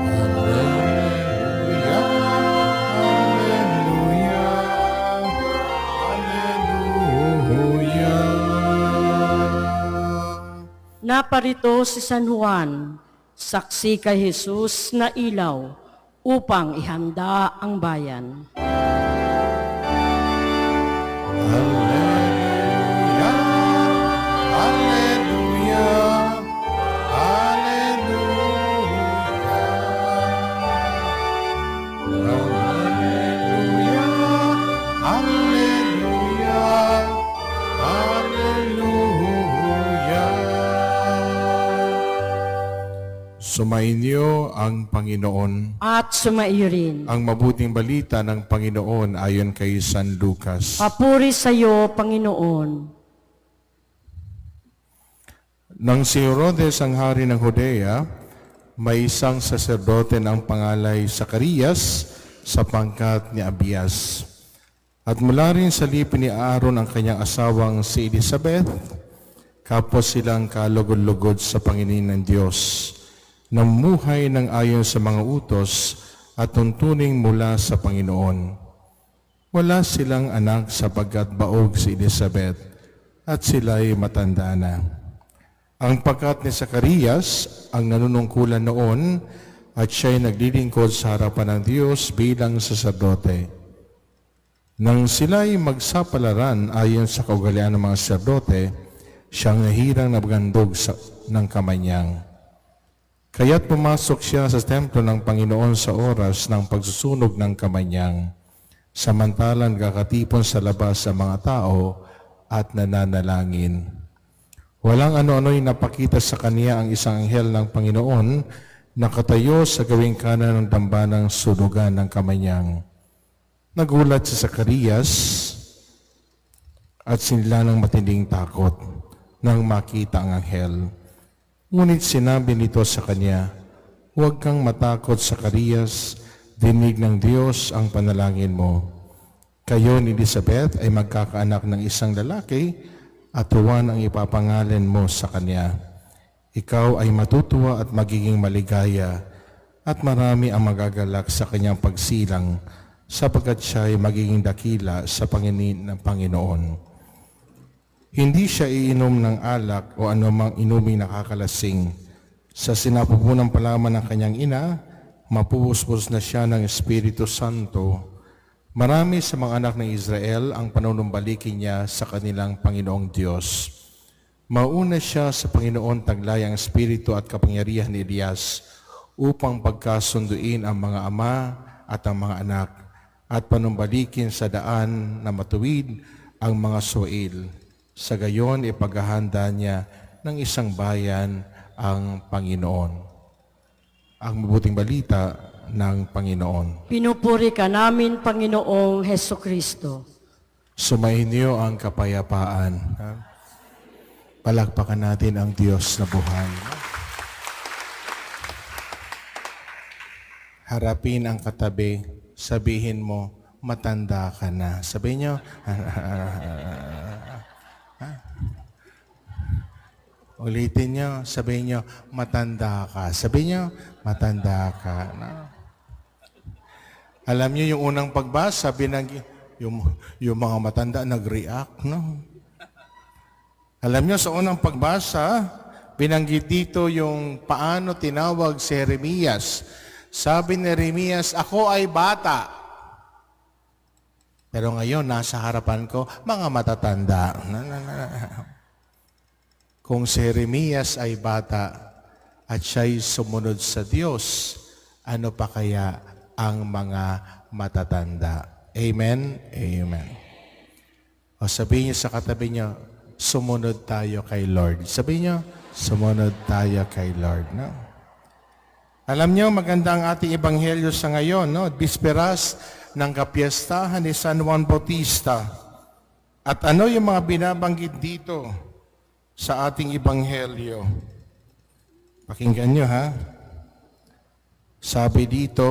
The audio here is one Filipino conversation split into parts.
Hallelujah, hallelujah, hallelujah. Naparito si San Juan, saksi kay Jesus na ilaw, upang ihanda ang bayan. Hallelujah, hallelujah, hallelujah. Hallelujah, hallelujah, hallelujah. Sumainyo ang Panginoon. At sumaiyo rin. Ang mabuting balita ng Panginoon ayon kay San Lucas. Papuri sa iyo, Panginoon. Nang si Herodes ang hari ng Judea, may isang saserdote ng pangalay Zacarias sa pangkat ni Abias. At mula rin sa lipi ni Aaron ang kanyang asawang si Elizabeth, kapos silang kalugod-lugod sa Panginoon ng Diyos, namuhay ng ayon sa mga utos at tuntuning mula sa Panginoon. Wala silang anak sapagkat baog si Elizabeth at sila'y matanda na. Ang pagkat ni Zacarias ang nanunungkulan noon at siya'y naglilingkod sa harapan ng Diyos bilang saserdote. Nang sila'y magsapalaran ayon sa kaugalian ng mga saserdote, siyang nahirang nabagandog ng kamay niyang. Kaya't pumasok siya sa templo ng Panginoon sa oras ng pagsusunog ng kamay niyang, samantalang kakatipon sa labas sa mga tao at nananalangin. Walang ano-ano'y napakita sa kaniya ang isang anghel ng Panginoon nakatayo sa gawing kanan ng dambanang sunugan ng kamay niyang. Nagulat si Zacarias at sinila ng matinding takot nang makita ang anghel. Ngunit sinabi nito sa kanya, "Huwag kang matakot, Zacarias, dinig ng Diyos ang panalangin mo. Kayo ni Elizabeth ay magkakaanak ng isang lalaki at Juan ang ipapangalan mo sa kanya. Ikaw ay matutuwa at magiging maligaya at marami ang magagalak sa kanyang pagsilang sapagkat siya ay magiging dakila sa Panginoon ng Panginoon. Hindi siya iinom ng alak o anumang inuming nakakalasing. Sa sinapupunan pa lamang ng kanyang ina, mapupuspos na siya ng Espiritu Santo. Marami sa mga anak ng Israel ang panunumbalikin niya sa kanilang Panginoong Diyos. Mauna siya sa Panginoon taglay ang Espiritu at kapangyarihan ni Elias upang pagkasunduin ang mga ama at ang mga anak at panumbalikin sa daan na matuwid ang mga suwail. Sa gayon, ipaghahanda niya ng isang bayan ang Panginoon. Ang mabuting balita ng Panginoon. Pinupuri ka namin, Panginoong Heso Kristo. Sumainyo ang kapayapaan. Palakpakan natin ang Diyos na buhay. Harapin ang katabi, sabihin mo, matanda ka na. Sabihin nyo, ulitin nyo, sabihin nyo, matanda ka. Sabihin nyo, matanda ka. Alam niyo yung unang pagbasa, yung mga matanda nag-react, no? Alam niyo sa unang pagbasa, binanggit dito yung paano tinawag si Jeremias. Sabi ni Jeremias, ako ay bata. Pero ngayon, nasa harapan ko, mga matatanda. Kung si Jeremias ay bata at siya'y sumunod sa Diyos, ano pa kaya ang mga matatanda? Amen? Amen. O sabihin niyo sa katabi niyo, sumunod tayo kay Lord. Sabihin niyo, sumunod tayo kay Lord. No? Alam niyo, maganda ang ating ebanghelyo sa ngayon. No? Bisperas ng kapiestahan ni San Juan Bautista. At ano yung mga binabanggit dito sa ating ebanghelyo? Pakinggan niyo, ha? Sabi dito,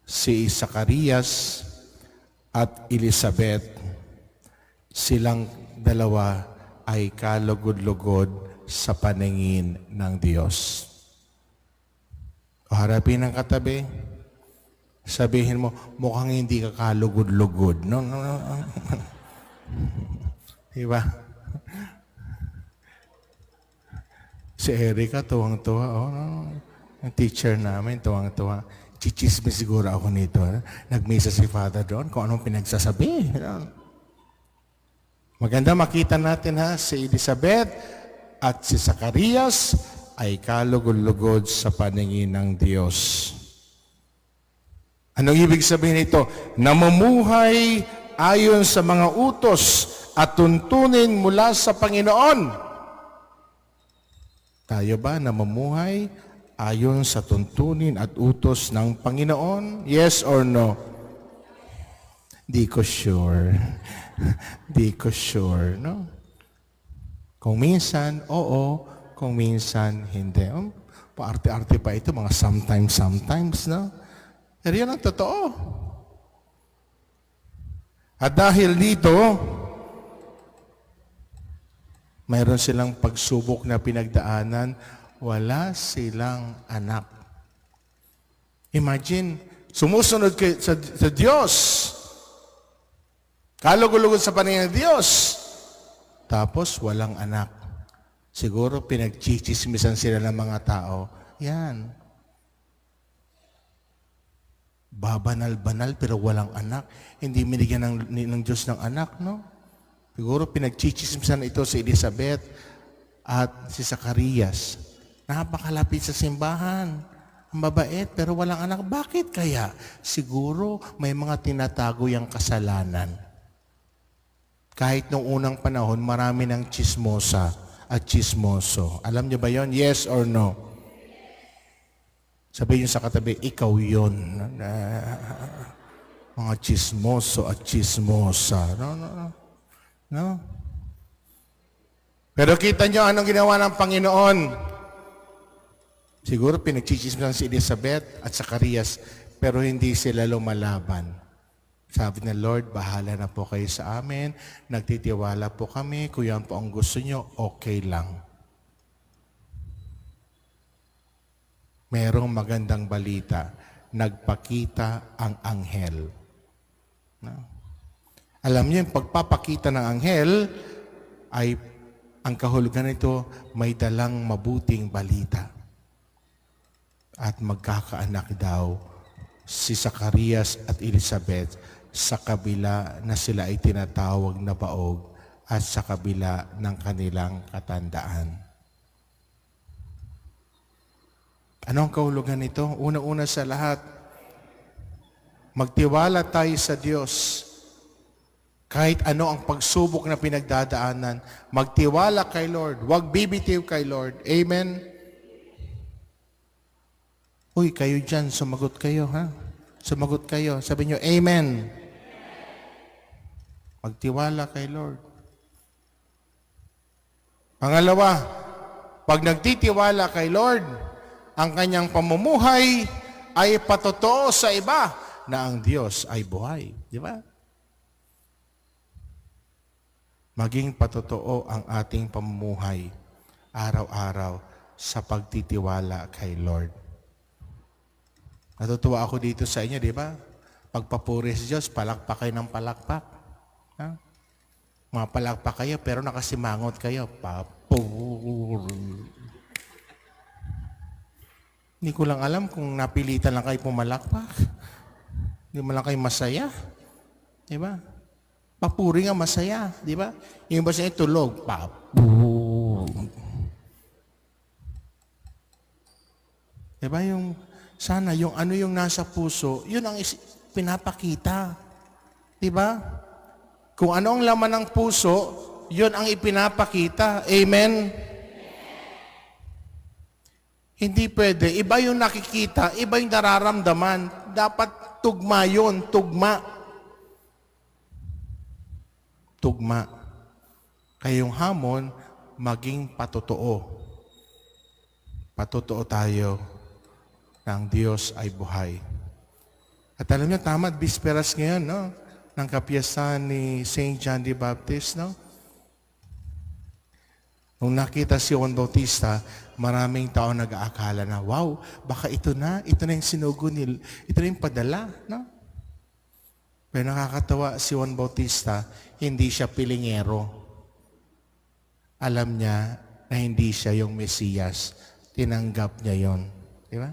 si Zacarias at Elizabeth, silang dalawa ay kalugod-lugod sa paningin ng Diyos. O harapin ang katabi. Sabihin mo, mukhang hindi ka kalugod-lugod. No, no, no. Diba? Si Erica, tuwang-tuwa. Oh, no. Ang teacher namin, tuwang-tuwa. Chichismis siguro ako nito. Nag-misa si Father doon kung anong pinagsasabi. Maganda makita natin si Elizabeth at si Zacarias ay kalugod-lugod sa paningin ng Diyos. Anong ibig sabihin nito? Namumuhay ayon sa mga utos at tuntunin mula sa Panginoon. Tayo ba namumuhay ayon sa tuntunin at utos ng Panginoon? Yes or no? Di ko sure. Di ko sure, no? Kung minsan, oo. Kung minsan, hindi. Paarte-arte pa ito, mga sometimes, no? Pero yun ang totoo. At dahil dito, mayroon silang pagsubok na pinagdaanan, wala silang anak. Imagine, sumusunod sa Diyos. Kalugod-lugod sa paningin ng Diyos. Tapos, walang anak. Siguro, pinagchichismisan sila ng mga tao. Yan. Babanal-banal pero walang anak. Hindi binigyan ng Diyos ng anak, no? Siguro pinagchichismisan ito si Elizabeth at si Zacarias. Napakalapit sa simbahan. Ang mabait pero walang anak. Bakit kaya? Siguro may mga tinatago yung kasalanan. Kahit noong unang panahon, marami ng chismosa at chismoso. Alam niyo ba yon? Yes or no? Sabihin niyo sa katabi, ikaw yon. Mga chismoso at chismosa. No? Pero kita niyo anong ginawa ng Panginoon. Siguro pinagchichismisan si Elizabeth at Zacarias, pero hindi sila lumalaban. Sabi ng Lord, bahala na po kayo sa amin. Nagtitiwala po kami. Kung yan po ang gusto niyo, okay lang. Merong magandang balita. Nagpakita ang anghel. No? Alam niyo, yung pagpapakita ng anghel ay ang kahulugan nito may dalang mabuting balita. At magkakaanak daw si Zacarias at Elizabeth sa kabila na sila ay tinatawag na baog at sa kabila ng kanilang katandaan. Ano ang kahulugan nito? Una-una sa lahat, magtiwala tayo sa Diyos. Kahit ano ang pagsubok na pinagdadaanan, magtiwala kay Lord. Huwag bibitiw kay Lord. Amen? Uy, kayo dyan, sumagot kayo, ha? Sumagot kayo. Sabi nyo, Amen. Magtiwala kay Lord. Pangalawa, pag nagtitiwala kay Lord, ang kanyang pamumuhay ay patotoo sa iba na ang Diyos ay buhay. Di ba? Maging patotoo ang ating pamumuhay araw-araw sa pagtitiwala kay Lord. Natutuwa ako dito sa inyo, di ba? Pagpapuri sa Diyos, palakpak kayo ng palakpak. Ha? Mga palakpak kayo, pero nakasimangot kayo. Papuri. Hindi ko lang alam kung napilitan lang kayo pumalakpak. Hindi mo lang kayo masaya. Di ba? Papuri nga masaya. Di ba? Yung iba siya tulog. Papuri. Di ba yung sana yung ano yung nasa puso, yun ang pinapakita. Diba? Kung ano ang laman ng puso, yun ang ipinapakita. Amen? Hindi pwede. Iba yung nakikita, iba yung nararamdaman. Dapat tugma yun, tugma. Tugma. Kayong hamon, maging patotoo. Patotoo tayo ng Diyos ay buhay. At alam niyo, tama, bisperas ngayon, no? Ng kapiyasan ni St. John the Baptist, no? Nung nakita si Juan Bautista, maraming tao nag-aakala na, wow, baka ito na yung sinugo nila, ito na yung padala. No? Pero nakakatawa si Juan Bautista, hindi siya pilingero. Alam niya na hindi siya yung Mesiyas. Tinanggap niya yon. Di ba?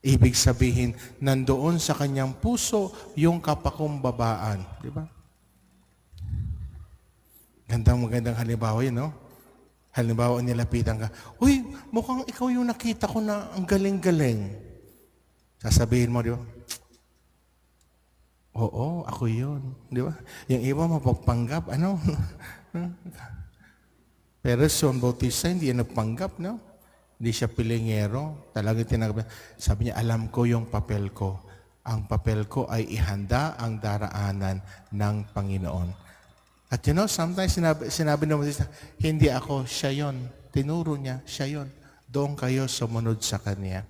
Ibig sabihin, nandoon sa kanyang puso yung kapakumbabaan. Di ba? Magandang halimbawa yun, no? Halimbawa, nilapitan ka, uy, mukhang ikaw yung nakita ko na ang galing-galing. Sasabihin mo, di ba? Oo, ako yun. Di ba? Yung iba mapagpanggap, ano? Pero si Juan Bautista, hindi yan nagpanggap, no? Hindi siya pilingero. Talagang tinanggap. Sabi niya, alam ko yung papel ko. Ang papel ko ay ihanda ang daraanan ng Panginoon. At sometimes sinabi ng Bautista, hindi ako, siya yon. Tinuro niya, siya yon. Doon kayo sumunod sa Kanya.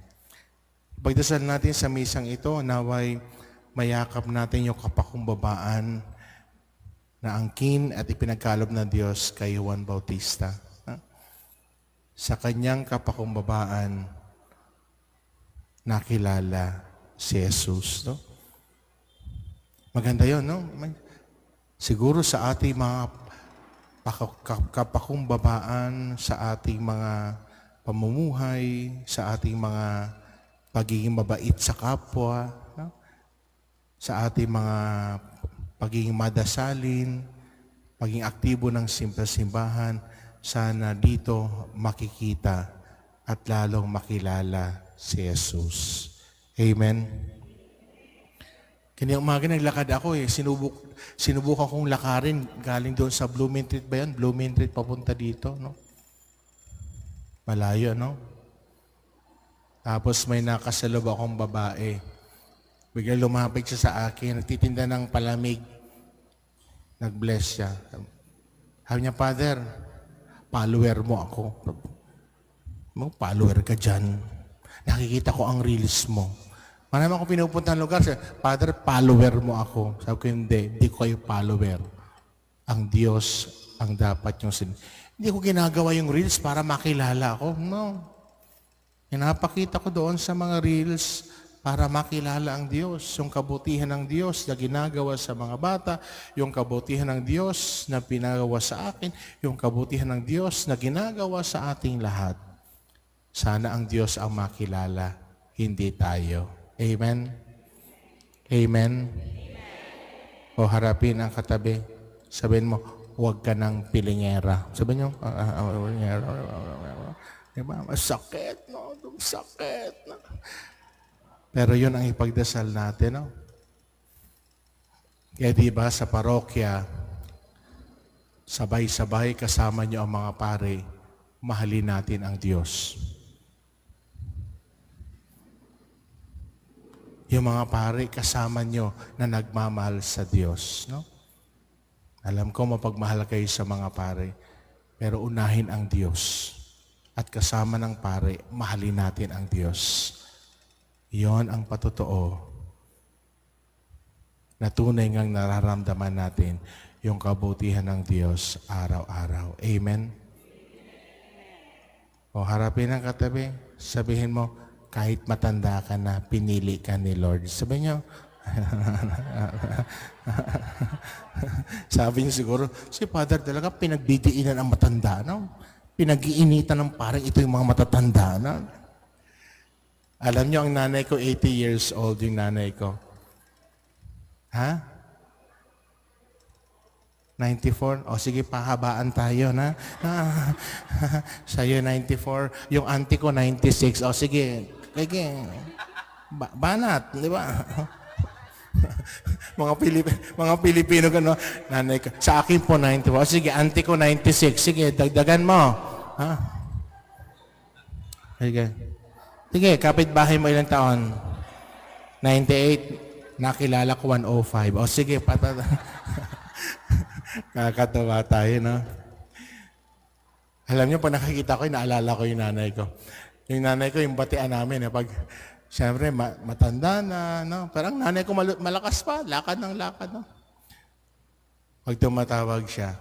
Pagdasal natin sa misang ito, naway mayakap natin yung kapakumbabaan na angkin at ipinagkaloob ng Diyos kay Juan Bautista. Sa kanyang kapakumbabaan, nakilala si Jesus. No? Maganda yun, no? Siguro sa ating mga kapakumbabaan, sa ating mga pamumuhay, sa ating mga pagiging mabait sa kapwa, no? Sa ating mga pagiging madasalin, pagiging aktibo ng simbahan, sana dito makikita at lalong makilala si Jesus. Amen. Kanyang umaga naglakad ako sinubukan kong lakarin galing doon sa Bloomingtreet ba yan? Bloomingtreet papunta dito, no? Malayo, no? Tapos may nakasalob akong babae. Bigla lumapit siya sa akin, nagtitinda ng palamig. Nag-bless siya. Sabi niya, Father, follower mo ako. Follower ka dyan. Nakikita ko ang reels mo. Marami akong pinupunta ng lugar, Father, follower mo ako. Sabi ko, hindi ko kayo follower. Ang Diyos ang dapat yung Hindi ko ginagawa yung reels para makilala ako. No. Pinapakita ko doon sa mga reels para makilala ang Diyos. Yung kabutihan ng Diyos na ginagawa sa mga bata, yung kabutihan ng Diyos na pinagawa sa akin, yung kabutihan ng Diyos na ginagawa sa ating lahat. Sana ang Diyos ang makilala, hindi tayo. Amen? Amen? O harapin ang katabi. Sabihin mo, huwag ka ng pilingera. Sabihin nyo, pilingera. Diba? Masakit, no? Sakit. No? Pero yun ang ipagdasal natin, no? Kaya diba sa parokya, sabay-sabay kasama nyo ang mga pare, mahalin natin ang Diyos. Yung mga pare, kasama nyo na nagmamahal sa Diyos. No? Alam ko mapagmahal kayo sa mga pare, pero unahin ang Diyos. At kasama ng pare, mahalin natin ang Diyos. Iyon ang patotoo na tunay ngang nararamdaman natin yung kabutihan ng Diyos araw-araw. Amen? O harapin ang katabi, sabihin mo, kahit matanda ka na, pinili ka ni Lord. Sabi niyo, sabi niyo siguro, si Father talaga pinagdidiinan ang matanda, no? Pinag-iinitan ng parang ito yung mga matatanda, no? Alam niyo, ang nanay ko, 80 years old yung nanay ko. Ha? 94? O sige, pahabaan tayo, na? Sa'yo 94. Yung auntie ko, 96. O sige, banat, di ba? mga Pilipino gano, nanay ko. Sa akin po 94. O sige, auntie ko 96. Sige, dagdagan mo. Ha? Sige, kapitbahay mo ilang taon? 98. Nakilala ko 105. O sige, kakatawa tayo, no? Alam niyo, pag nakikita ko, naalala ko yung nanay ko. Yung nanay ko, yung batian namin, pag, siyempre, matanda na, no? Parang nanay ko malakas pa, lakad ng lakad, no? Pag tumatawag siya,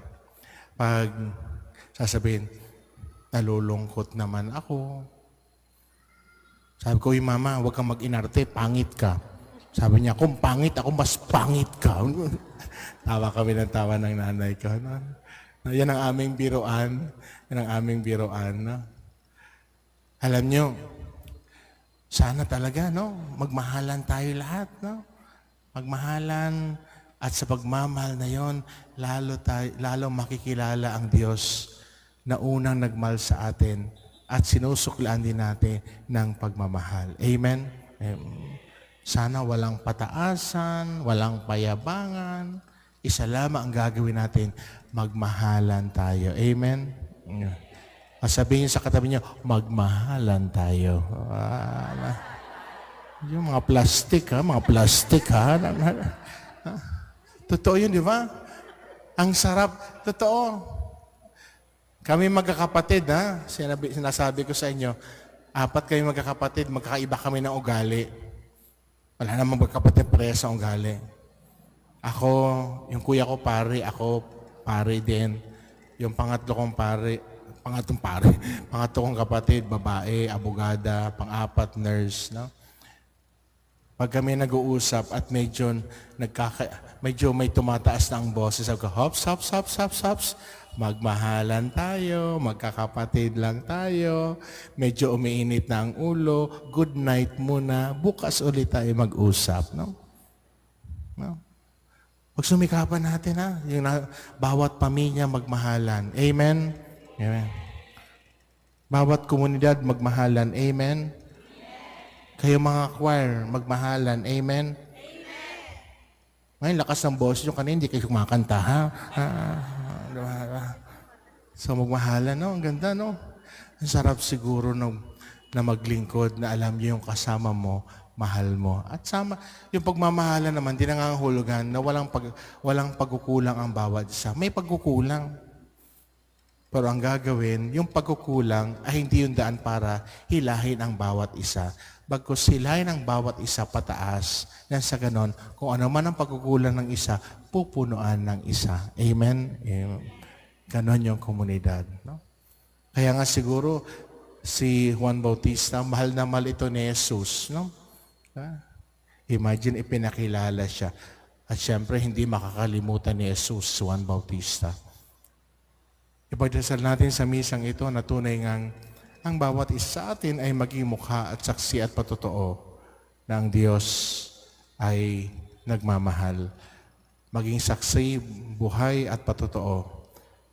Sasabihin, nalulungkot naman ako. Sabi ko, mama, huwag kang mag-inarte, pangit ka. Sabi niya, kung pangit ako, mas pangit ka. Tawa kami ng tawa ng nanay ko. No? Yan ang aming biruan. Yan ang aming biruan. No? Alam nyo, sana talaga, no? Magmahalan tayo lahat, no? Magmahalan at sa pagmamahal na yon, lalo makikilala ang Diyos na unang nagmahal sa atin at sinusuklaan din natin ng pagmamahal. Amen? Sana walang pataasan, walang payabangan. Isa lamang ang gagawin natin, magmahalan tayo. Amen? Sabihin sa katabi niyo, magmahalan tayo. Yung mga plastic, ha? Mga plastic, ha? Totoo yun, di ba? Ang sarap. Totoo. Kami magkakapatid, ha? Sinasabi ko sa inyo, 4 kami magkakapatid, magkakaiba kami ng ugali. Wala namang magkakapatid pareha sa ugali. Ako, yung kuya ko pare, ako pare din. Yung pangatlo kong kapatid, babae, abogada, pang-4, nurse, no? Pag kami nag-uusap at medyo may tumataas na ang boses, sabi ko, hops, hops, hops, hops, hops. Magmahalan tayo, magkakapatid lang tayo, medyo umiinit na ang ulo, good night muna, bukas ulit tayo mag-usap, no? No? Pagsumikapan natin, ha? Bawat pamilya magmahalan. Amen? Amen. Bawat komunidad magmahalan. Amen? Kayo mga choir, magmahalan. Amen? Ngayon, lakas ng boses yung kanina, hindi kayo kumakanta, ha? So, magmahalan, no? Ang ganda, no? Ang sarap siguro na maglingkod, na alam niyo yung kasama mo, mahal mo. At yung pagmamahalan naman, di nangangahulugan na walang pagkukulang ang bawat isa. May pagkukulang. Pero ang gagawin, yung pagkukulang ay hindi yung daan para hilahin ang bawat isa. Bagkus hilahin ang bawat isa pataas. Yan sa ganon, kung ano man ang pagkukulang ng isa, pupunuan ng isa. Amen? Ganon yung komunidad. No? Kaya nga siguro, si Juan Bautista, mahal na mahal ito ni Jesus. No? Imagine, ipinakilala siya. At syempre, hindi makakalimutan ni Jesus, si Juan Bautista. Ipagdasal natin sa misang ito na tunay ngang ang bawat isa sa atin ay maging mukha at saksi at patotoo na ang Diyos ay nagmamahal. Maging saksi, buhay at patotoo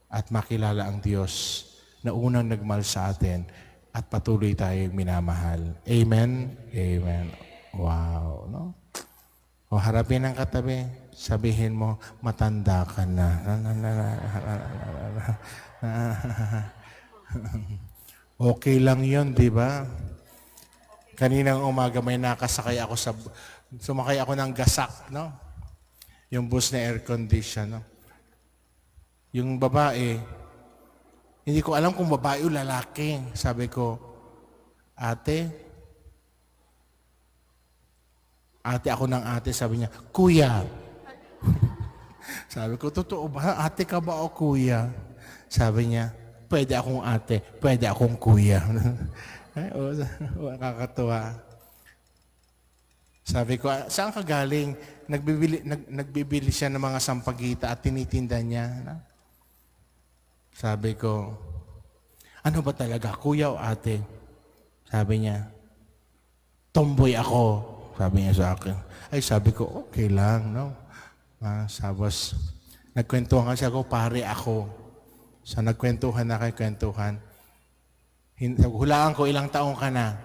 at makilala ang Diyos na unang nagmahal sa atin at patuloy tayong minamahal. Amen? Amen. Wow, no? O harapin ang katabi, sabihin mo, matanda ka na. Okay lang yun, di ba? Kaninang umaga may nakasakay ako sumakay ako ng gasak, no? Yung bus na air condition, no? Yung babae, hindi ko alam kung babae o lalaki. Sabi ko, ate, ako ng ate, sabi niya, kuya. Sabi ko, totoo ba? Ate ka ba o kuya? Sabi niya, pwede akong ate, pwede akong kuya. Nakakatuwa. Sabi ko, saan ka galing? Nagbibili siya ng mga sampagita at tinitinda niya. Sabi ko, ano ba talaga, kuya o ate? Sabi niya, tomboy ako. Sabi niya sa akin. Ay, sabi ko, okay lang, no? Sabos, nagkwentuhan kasi ako, pare ako. So, nagkwentuhan na kwentuhan. Hulaan ko, ilang taong ka na?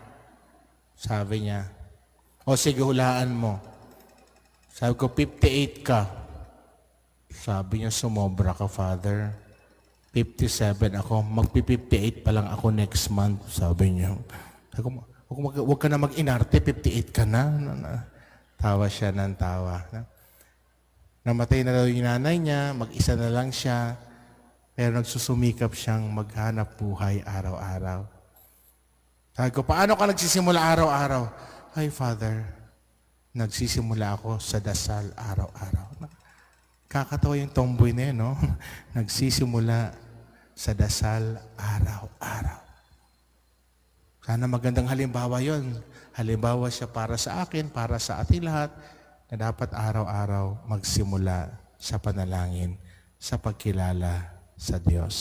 Sabi niya, o sige, hulaan mo. Sabi ko, 58 ka. Sabi niya, sumobra ka, Father. 57 ako. Magpi-58 pa lang ako next month. Sabi niya. Sabi ko, huwag ka na mag-inarte, 58 ka na. Tawa siya ng tawa. Namatay na daw yung nanay niya, mag-isa na lang siya, pero nagsusumikap siyang maghanap buhay araw-araw. Sabi ko, paano ka nagsisimula araw-araw? Ay, Father, nagsisimula ako sa dasal araw-araw. Kakatawa yung tomboy na yun, no? Nagsisimula sa dasal araw-araw. Sana magandang halimbawa yon. Halimbawa siya para sa akin, para sa ating lahat, na dapat araw-araw magsimula sa panalangin, sa pagkilala sa Diyos.